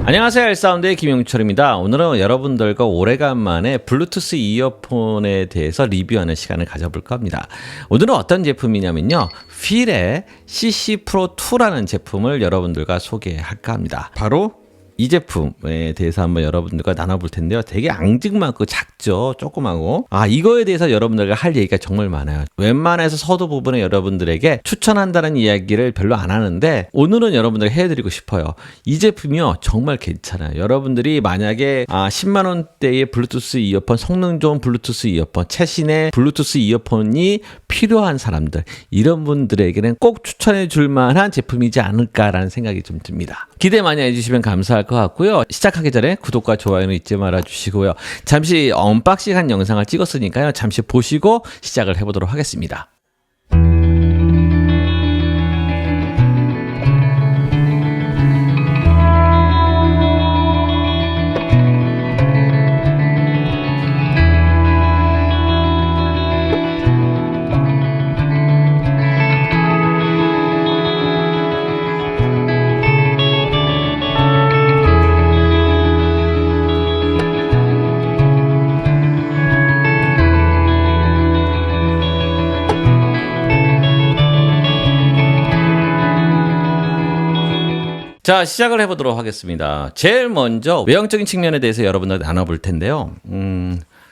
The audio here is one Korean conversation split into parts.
안녕하세요, 엘사운드의 김용철입니다. 오늘은 여러분들과 오래간만에 블루투스 이어폰에 대해서 리뷰하는 시간을 가져볼까 합니다. 오늘은 어떤 제품이냐면요, 필의 CC 프로 2라는 제품을 여러분들과 소개할까 합니다. 바로 이 제품에 대해서 한번 여러분들과 나눠볼 텐데요. 되게 앙증맞고 작죠, 조그마고. 이거에 대해서 여러분들과 할 얘기가 정말 많아요. 웬만해서 서두 부분에 여러분들에게 추천한다는 이야기를 별로 안 하는데, 오늘은 여러분들에게 해드리고 싶어요. 이 제품이요, 정말 괜찮아요. 여러분들이 만약에 10만 원대의 블루투스 이어폰, 성능 좋은 블루투스 이어폰, 최신의 블루투스 이어폰이 필요한 사람들, 이런 분들에게는 꼭 추천해 줄 만한 제품이지 않을까라는 생각이 좀 듭니다. 기대 많이 해주시면 감사할 것 같고요. 시작하기 전에 구독과 좋아요는 잊지 말아 주시고요. 잠시 언박싱한 영상을 찍었으니까요, 잠시 보시고 시작을 해보도록 하겠습니다. 자, 시작을 해보도록 하겠습니다. 제일 먼저 외형적인 측면에 대해서 여러분들 나눠볼 텐데요.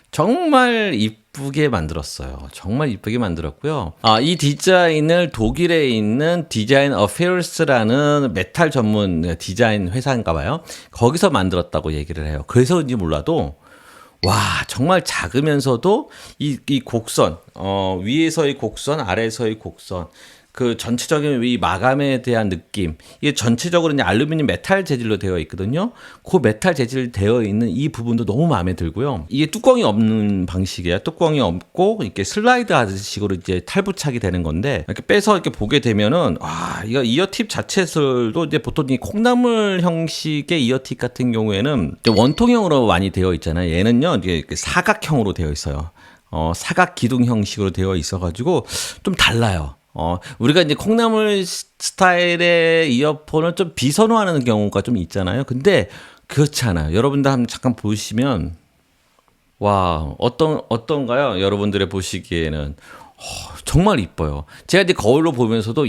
정말 이쁘게 만들었어요. 정말 이쁘게 만들었고요. 이 디자인을 독일에 있는 디자인 어페어스라는 메탈 전문 디자인 회사인가 봐요. 거기서 만들었다고 얘기를 해요. 그래서인지 몰라도 와, 정말 작으면서도 이 곡선, 위에서의 곡선, 아래에서의 곡선, 그 전체적인 이 마감에 대한 느낌, 이게 전체적으로 이제 알루미늄 메탈 재질로 되어 있거든요. 그 메탈 재질 되어 있는 이 부분도 너무 마음에 들고요. 이게 뚜껑이 없는 방식이에요. 뚜껑이 없고 이렇게 슬라이드 하듯이식으로 이제 탈부착이 되는 건데, 이렇게 빼서 이렇게 보게 되면은 이거 이어팁 자체도 이제 보통 이 콩나물 형식의 이어팁 같은 경우에는 원통형으로 많이 되어 있잖아요. 얘는요, 이게 사각형으로 되어 있어요. 사각 기둥 형식으로 되어 있어가지고 좀 달라요. 우리가 이제 콩나물 스타일의 이어폰을 좀 비선호하는 경우가 좀 있잖아요. 근데 그렇지 않아요. 여러분들 한번 잠깐 보시면, 와, 어떤가요? 여러분들의 보시기에는 정말 이뻐요. 제가 이제 거울로 보면서도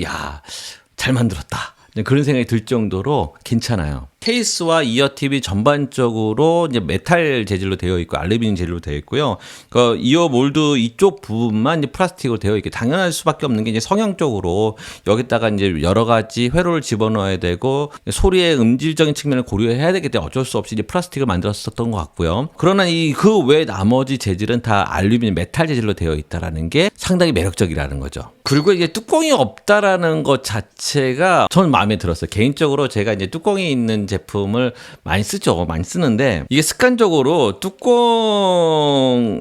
잘 만들었다, 그런 생각이 들 정도로 괜찮아요. 케이스와 이어팁이 전반적으로 이제 메탈 재질로 되어 있고 알루미늄 재질로 되어 있고요. 그 이어 몰드 이쪽 부분만 이제 플라스틱으로 되어 있게 당연할 수밖에 없는 게 이제 성향적으로 여기다가 이제 여러 가지 회로를 집어넣어야 되고 소리의 음질적인 측면을 고려해야 되기 때문에 어쩔 수 없이 이제 플라스틱을 만들었었던 것 같고요. 그러나 그 외 나머지 재질은 다 알루미늄 메탈 재질로 되어 있다라는 게 상당히 매력적이라는 거죠. 그리고 이게 뚜껑이 없다라는 것 자체가 저는 마음에 들었어요. 개인적으로 제가 이제 뚜껑이 있는 제품을 많이 쓰죠. 많이 쓰는데 이게 습관적으로 뚜껑이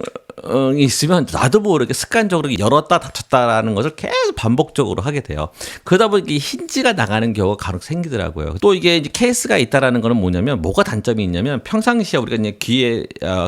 있으면 나도 모르게 습관적으로 열었다 닫혔다라는 것을 계속 반복적으로 하게 돼요. 그러다 보니까 힌지가 나가는 경우가 간혹 생기더라고요. 또 이게 이제 케이스가 있다라는 거는 뭐냐면, 뭐가 단점이 있냐면, 평상시에 우리가 이제 귀에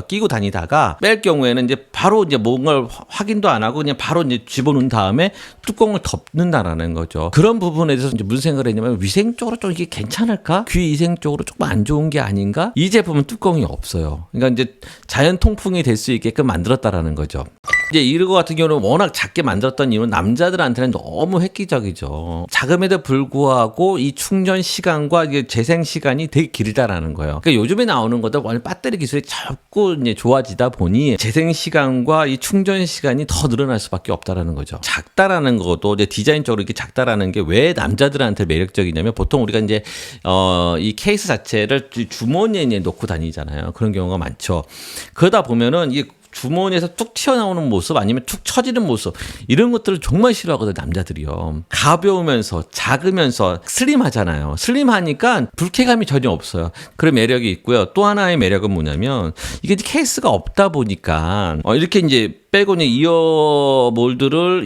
끼고 다니다가 뺄 경우에는 이제 바로 이제 뭔가를 확인도 안 하고 그냥 바로 이제 집어넣은 다음에 뚜껑을 덮는다라는 거죠. 그런 부분에 대해서 이제 무슨 생각을 했냐면, 위생적으로 좀 이게 괜찮을까? 귀 위생적으로 조금 안 좋은 게 아닌가? 이 제품은 뚜껑이 없어요. 그러니까 이제 자연 통풍이 될 수 있게끔 만들었다라는 거죠. 이제 이거 같은 경우는 워낙 작게 만들었던 이유는 남자들한테는 너무 획기적이죠. 작음에도 불구하고 이 충전 시간과 이게 재생 시간이 되게 길다라는 거예요. 그러니까 요즘에 나오는 것도 완전 배터리 기술이 자꾸 이제 좋아지다 보니 재생 시간과 이 충전 시간이 더 늘어날 수밖에 없다라는 거죠. 작다라는 것도 이제 디자인적으로 이렇게 작다라는 게 왜 남자들한테 매력적이냐면, 보통 우리가 이제 이 케이스 자체를 주머니에 놓고 다니잖아요. 그런 경우가 많죠. 그러다 보면은 이 주머니에서 툭 튀어나오는 모습, 아니면 툭 처지는 모습, 이런 것들을 정말 싫어하거든요, 남자들이요. 가벼우면서 작으면서 슬림하잖아요. 슬림하니까 불쾌감이 전혀 없어요. 그런 매력이 있고요. 또 하나의 매력은 뭐냐면, 이게 케이스가 없다 보니까 이렇게 이제 빼고 이제 이어버드를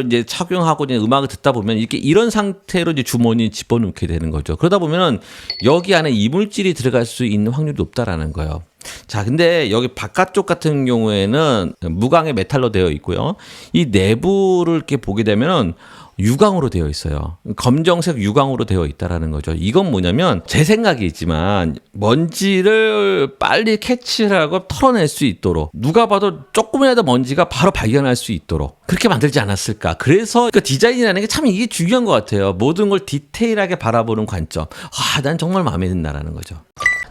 이제 착용하고 이제 음악을 듣다 보면 이렇게 이런 상태로 이제 주머니에 집어넣게 되는 거죠. 그러다 보면은 여기 안에 이물질이 들어갈 수 있는 확률이 높다라는 거예요. 자, 근데 여기 바깥쪽 같은 경우에는 무광의 메탈로 되어 있고요. 이 내부를 이렇게 보게 되면은 유광으로 되어 있어요. 검정색 유광으로 되어 있다라는 거죠. 이건 뭐냐면 제 생각이지만 먼지를 빨리 캐치를 하고 털어낼 수 있도록 누가 봐도 조금이라도 먼지가 바로 발견할 수 있도록 그렇게 만들지 않았을까. 그래서 그 디자인이라는 게 참 이게 중요한 것 같아요. 모든 걸 디테일하게 바라보는 관점. 난 정말 마음에 든다라는 거죠.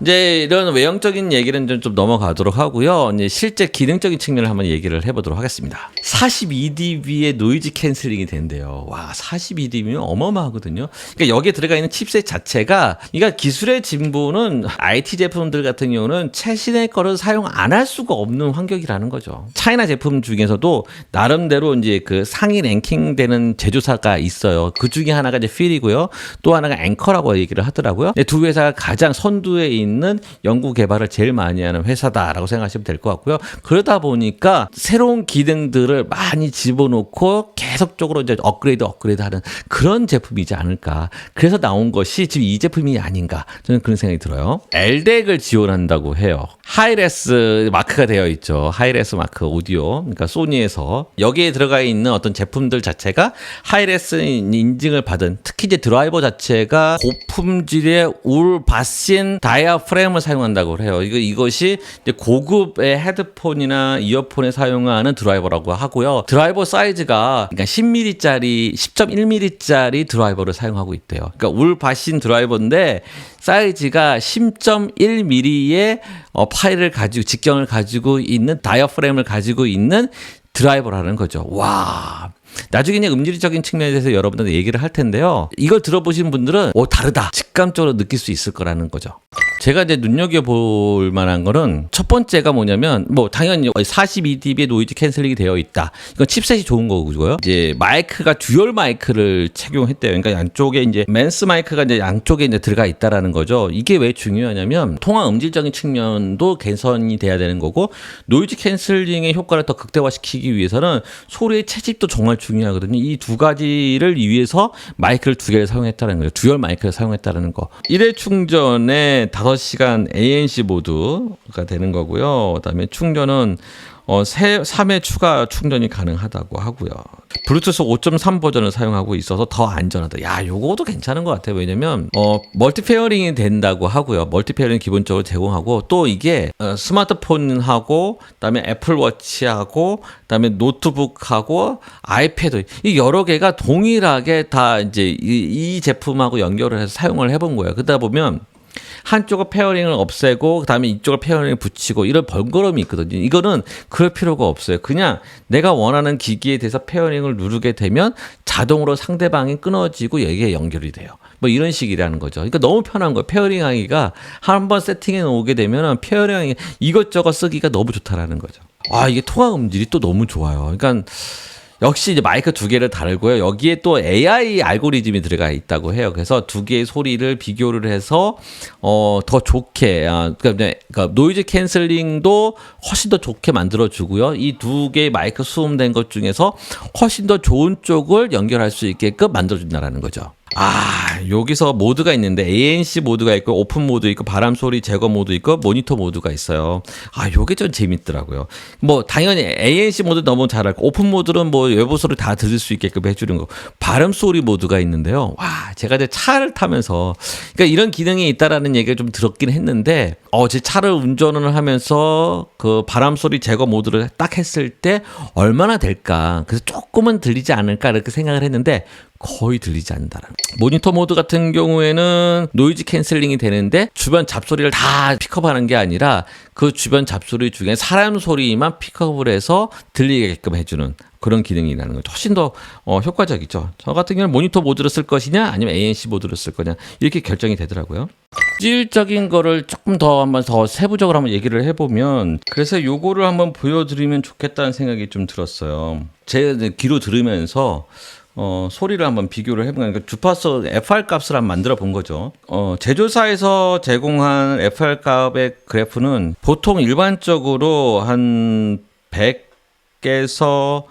이제 이런 외형적인 얘기는 좀 넘어가도록 하고요. 이제 실제 기능적인 측면을 한번 얘기를 해보도록 하겠습니다. 42dB의 노이즈 캔슬링이 된대요. 와, 42dB면 어마어마하거든요. 그러니까 여기에 들어가 있는 칩셋 자체가, 그러니까 기술의 진보는 IT 제품들 같은 경우는 최신의 거를 사용 안 할 수가 없는 환경이라는 거죠. 차이나 제품 중에서도 나름대로 이제 그 상위 랭킹되는 제조사가 있어요. 그 중에 하나가 이제 필이고요. 또 하나가 앵커라고 얘기를 하더라고요. 두 회사가 가장 선두에 있는 연구 개발을 제일 많이 하는 회사다라고 생각하시면 될 것 같고요. 그러다 보니까 새로운 기능들을 많이 집어넣고 계속적으로 이제 업그레이드 하는 그런 제품이지 않을까. 그래서 나온 것이 지금 이 제품이 아닌가. 저는 그런 생각이 들어요. LDAC을 지원한다고 해요. 하이레스 마크가 되어 있죠. 하이레스 마크 오디오. 그러니까 소니에서 여기에 들어가 있는 어떤 제품들 자체가 하이레스 인증을 받은, 특히 이제 드라이버 자체가 고품질의 울 바신 다이아프램을 사용한다고 해요. 이것이 이제 고급의 헤드폰이나 이어폰에 사용하는 드라이버라고 하고요. 드라이버 사이즈가 그러니까 10mm짜리 10.1mm짜리 드라이버를 사용하고 있대요. 그러니까 울 바신 드라이버인데 사이즈가 10.1mm의 파일을 가지고, 직경을 가지고 있는, 다이어프램을 가지고 있는 드라이버라는 거죠. 와. 나중에 이제 음질적인 측면에 대해서 여러분들한테 얘기를 할 텐데요. 이걸 들어보신 분들은 다르다. 직감적으로 느낄 수 있을 거라는 거죠. 제가 이제 눈여겨볼 만한 거는 첫 번째가 뭐냐면, 당연히 42dB의 노이즈 캔슬링이 되어 있다. 이건 칩셋이 좋은 거고요. 이제 마이크가 듀얼 마이크를 착용했대요. 그러니까 양쪽에 이제 맨스 마이크가 이제 양쪽에 이제 들어가 있다라는 거죠. 이게 왜 중요하냐면 통화 음질적인 측면도 개선이 돼야 되는 거고, 노이즈 캔슬링의 효과를 더 극대화시키기 위해서는 소리의 채집도 정말 중요하거든요. 이 두 가지를 위해서 마이크를 두 개를 사용했다는 거죠. 듀얼 마이크를 사용했다는 거. 1회 충전에 5시간 ANC 모드가 되는 거고요. 그다음에 충전은 3회 추가 충전이 가능하다고 하고요. 블루투스 5.3 버전을 사용하고 있어서 더 안전하다. 야, 요거도 괜찮은 것 같아요. 왜냐면 멀티 페어링이 된다고 하고요. 멀티 페어링 기본적으로 제공하고, 또 이게 스마트폰하고 그다음에 애플워치하고 그다음에 노트북하고 아이패드, 이 여러 개가 동일하게 다 이제 이 제품하고 연결을 해서 사용을 해본 거예요. 그러다 보면 한쪽을 페어링을 없애고 그다음에 이쪽을 페어링을 붙이고 이런 번거로움이 있거든요. 이거는 그럴 필요가 없어요. 그냥 내가 원하는 기기에 대해서 페어링을 누르게 되면 자동으로 상대방이 끊어지고 여기에 연결이 돼요. 이런 식이라는 거죠. 그러니까 너무 편한 거예요. 페어링 하기가 한번 세팅해 놓게 되면 페어링 이것저것 쓰기가 너무 좋다라는 거죠. 이게 통화 음질이 또 너무 좋아요. 그러니까 역시 이제 마이크 두 개를 달고요. 여기에 또 AI 알고리즘이 들어가 있다고 해요. 그래서 두 개의 소리를 비교를 해서 더 좋게, 그러니까 노이즈 캔슬링도 훨씬 더 좋게 만들어 주고요. 이 두 개의 마이크 수음된 것 중에서 훨씬 더 좋은 쪽을 연결할 수 있게끔 만들어 준다라는 거죠. 여기서 모드가 있는데 ANC 모드가 있고 오픈 모드 있고 바람 소리 제거 모드 있고 모니터 모드가 있어요. 요게 좀 재밌더라고요. 당연히 ANC 모드 너무 잘 알고, 오픈 모드는 외부 소리 다 들을 수 있게끔 해주는 거. 바람 소리 모드가 있는데요. 제가 이제 차를 타면서 그러니까 이런 기능이 있다라는 얘기를 좀 들었긴 했는데, 제 차를 운전을 하면서 그 바람 소리 제거 모드를 딱 했을 때 얼마나 될까. 그래서 조금은 들리지 않을까 이렇게 생각을 했는데 거의 들리지 않는다라는. 모니터 모드 같은 경우에는 노이즈 캔슬링이 되는데 주변 잡소리를 다 픽업하는 게 아니라 그 주변 잡소리 중에 사람 소리만 픽업을 해서 들리게끔 해주는 그런 기능이라는 거죠. 훨씬 더 효과적이죠. 저 같은 경우는 모니터 모드를 쓸 것이냐 아니면 ANC 모드를 쓸 거냐 이렇게 결정이 되더라고요. 실질적인 거를 조금 더 한번 더 세부적으로 한번 얘기를 해보면, 그래서 요거를 한번 보여드리면 좋겠다는 생각이 좀 들었어요. 제 귀로 들으면서 소리를 한번 비교를 해보면, 그러니까 주파수 FR 값을 한번 만들어 본 거죠. 제조사에서 제공한 FR 값의 그래프는 보통 일반적으로 한 100에서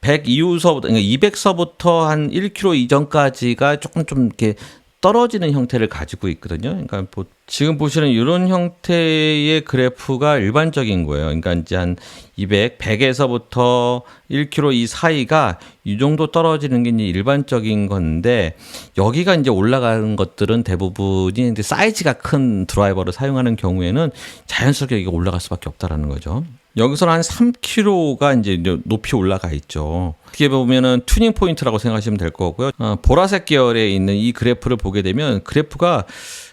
100 이후서부터, 그러니까 200서부터 한 1km 이전까지가 조금 좀 이렇게 떨어지는 형태를 가지고 있거든요. 그러니까 지금 보시는 이런 형태의 그래프가 일반적인 거예요. 그러니까 이제 한 100에서부터 1km 이 사이가 이 정도 떨어지는 게 이제 일반적인 건데, 여기가 이제 올라가는 것들은 대부분이 이제 사이즈가 큰 드라이버를 사용하는 경우에는 자연스럽게 여기가 올라갈 수밖에 없다라는 거죠. 여기서는 한 3km가 이제 높이 올라가 있죠. 어떻게 보면은 튜닝 포인트라고 생각하시면 될 거고요. 보라색 계열에 있는 이 그래프를 보게 되면 그래프가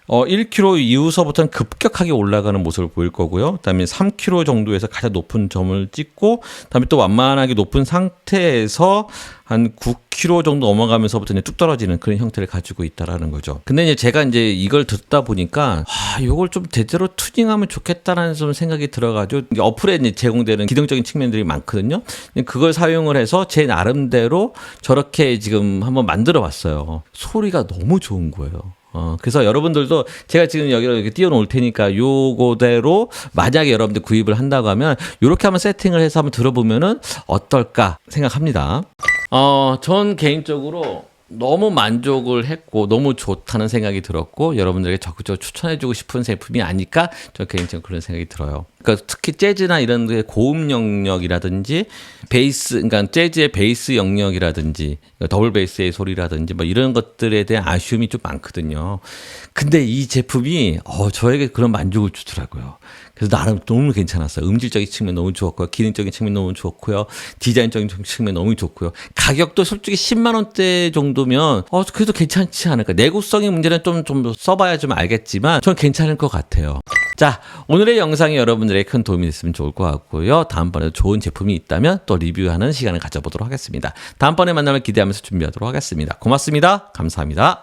1km 이후서부터는 급격하게 올라가는 모습을 보일 거고요. 그다음에 3km 정도에서 가장 높은 점을 찍고, 그다음에 또 완만하게 높은 상태에서 한 9km 정도 넘어가면서부터 이제 뚝 떨어지는 그런 형태를 가지고 있다라는 거죠. 근데 이제 제가 이제 이걸 듣다 보니까 이걸 좀 제대로 튜닝하면 좋겠다라는 좀 생각이 들어가지고, 어플에 이제 제공되는 기능적인 측면들이 많거든요. 그걸 사용을 해서 제 나름대로 저렇게 지금 한번 만들어 봤어요. 소리가 너무 좋은 거예요. 그래서 여러분들도 제가 지금 여기로 이렇게 띄워놓을 테니까 요거대로 만약에 여러분들 구입을 한다고 하면 요렇게 한번 세팅을 해서 한번 들어보면은 어떨까 생각합니다. 전 개인적으로 너무 만족을 했고 너무 좋다는 생각이 들었고, 여러분들에게 적극적으로 추천해주고 싶은 제품이 아닐까, 저는 개인적으로 그런 생각이 들어요. 그러니까 특히 재즈나 이런 데 고음 영역이라든지 베이스, 그러니까 재즈의 베이스 영역이라든지 더블 베이스의 소리라든지 뭐 이런 것들에 대한 아쉬움이 좀 많거든요. 근데 이 제품이 저에게 그런 만족을 주더라고요. 그래서 나름 너무 괜찮았어요. 음질적인 측면 너무 좋았고요. 기능적인 측면 너무 좋고요. 디자인적인 측면 너무 좋고요. 가격도 솔직히 10만 원대 정도면 그래도 괜찮지 않을까. 내구성의 문제는 좀 써봐야 좀 알겠지만 전 괜찮을 것 같아요. 자, 오늘의 영상이 여러분들에게 큰 도움이 됐으면 좋을 것 같고요. 다음번에도 좋은 제품이 있다면 또 리뷰하는 시간을 가져보도록 하겠습니다. 다음번에 만남을 기대하면서 준비하도록 하겠습니다. 고맙습니다. 감사합니다.